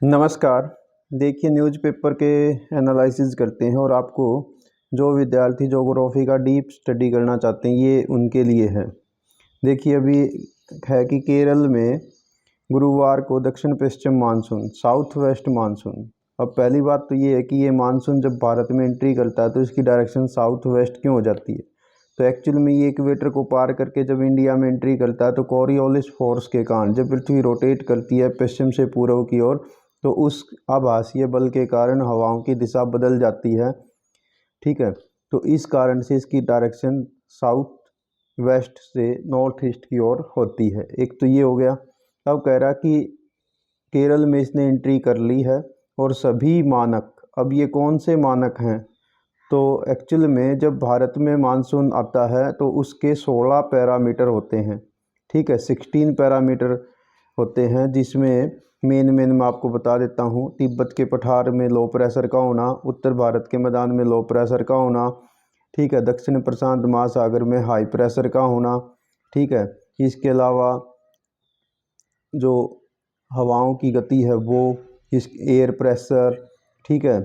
नमस्कार। देखिए, न्यूज़पेपर के एनालिसिस करते हैं और आपको जो विद्यार्थी ज्योग्राफी का डीप स्टडी करना चाहते हैं ये उनके लिए है। देखिए, अभी है कि केरल में गुरुवार को दक्षिण पश्चिम मानसून, साउथ वेस्ट मानसून। अब पहली बात तो ये है कि ये मानसून जब भारत में एंट्री करता है तो इसकी डायरेक्शन साउथ वेस्ट क्यों हो जाती है। तो एक्चुअल में ये इक्वेटर को पार करके जब इंडिया में एंट्री करता है तो कोरियोलिस फोर्स के कारण जब पृथ्वी रोटेट करती है पश्चिम से पूर्व की ओर, तो उस आभासीय बल के कारण हवाओं की दिशा बदल जाती है। ठीक है, तो इस कारण से इसकी डायरेक्शन साउथ वेस्ट से नॉर्थ ईस्ट की ओर होती है। एक तो ये हो गया। अब कह रहा कि केरल में इसने एंट्री कर ली है और सभी मानक, अब ये कौन से मानक हैं, तो एक्चुअल में जब भारत में मानसून आता है तो उसके 16 पैरामीटर होते हैं। ठीक है, 16 पैरामीटर होते हैं, जिसमें मेन मैं आपको बता देता हूँ। तिब्बत के पठार में लो प्रेशर का होना, उत्तर भारत के मैदान में लो प्रेशर का होना, ठीक है, दक्षिण प्रशांत महासागर में हाई प्रेशर का होना, ठीक है, इसके अलावा जो हवाओं की गति है वो, इस एयर प्रेशर, ठीक है।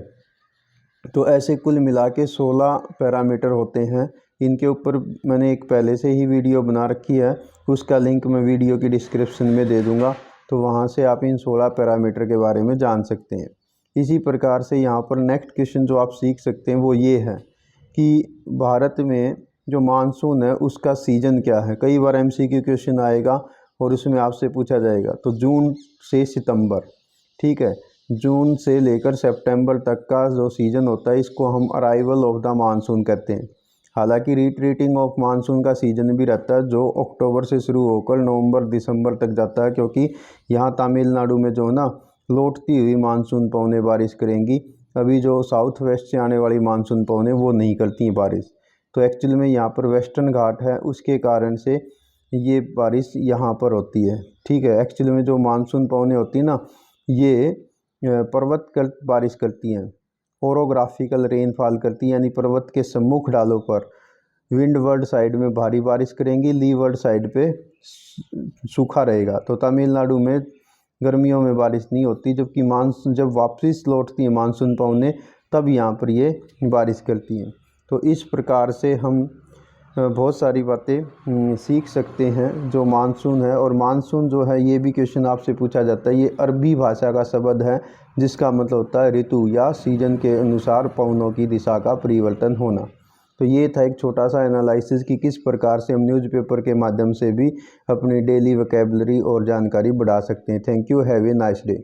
तो ऐसे कुल मिला के 16 पैरामीटर होते हैं। इनके ऊपर मैंने एक पहले से ही वीडियो बना रखी है, उसका लिंक मैं वीडियो की डिस्क्रिप्शन में दे दूंगा, तो वहाँ से आप इन 16 पैरामीटर के बारे में जान सकते हैं। इसी प्रकार से यहाँ पर नेक्स्ट क्वेश्चन जो आप सीख सकते हैं वो ये है कि भारत में जो मानसून है उसका सीजन क्या है। कई बार MCQ क्वेश्चन आएगा और उसमें आपसे पूछा जाएगा। तो जून से सितंबर, ठीक है, जून से लेकर सितंबर तक का जो सीज़न होता है इसको हम अराइवल ऑफ द मानसून कहते हैं। हालांकि रिट्रीटिंग ऑफ मानसून का सीज़न भी रहता है जो अक्टूबर से शुरू होकर नवंबर दिसंबर तक जाता है, क्योंकि यहाँ तमिलनाडु में जो ना लौटती हुई मानसून पवनें बारिश करेंगी। अभी जो साउथ वेस्ट से आने वाली मानसून पवनें वो नहीं करती हैं बारिश। तो एक्चुअल में यहाँ पर वेस्टर्न घाट है, उसके कारण से ये बारिश यहाँ पर होती है। ठीक है, एक्चुअल में जो मानसून पवनें होती है ना, ये पर्वत कर बारिश करती हैं, ओरोग्राफिकल रेनफॉल करती हैं, यानी पर्वत के सम्मुख ढालों पर विंडवर्ड साइड में भारी बारिश करेंगी, लीवर्ड साइड पे सूखा रहेगा। तो तमिलनाडु में गर्मियों में बारिश नहीं होती, जबकि मानसून जब वापस लौटती है मानसून पवनें तब यहाँ पर ये बारिश करती हैं। तो इस प्रकार से हम बहुत सारी बातें सीख सकते हैं जो मानसून है। और मानसून जो है ये भी क्वेश्चन आपसे पूछा जाता है, ये अरबी भाषा का शब्द है जिसका मतलब होता है ऋतु या सीजन के अनुसार पवनों की दिशा का परिवर्तन होना। तो ये था एक छोटा सा एनालिसिस कि किस प्रकार से हम न्यूज़पेपर के माध्यम से भी अपनी डेली वोकैबुलरी और जानकारी बढ़ा सकते हैं। Thank you, have a nice day.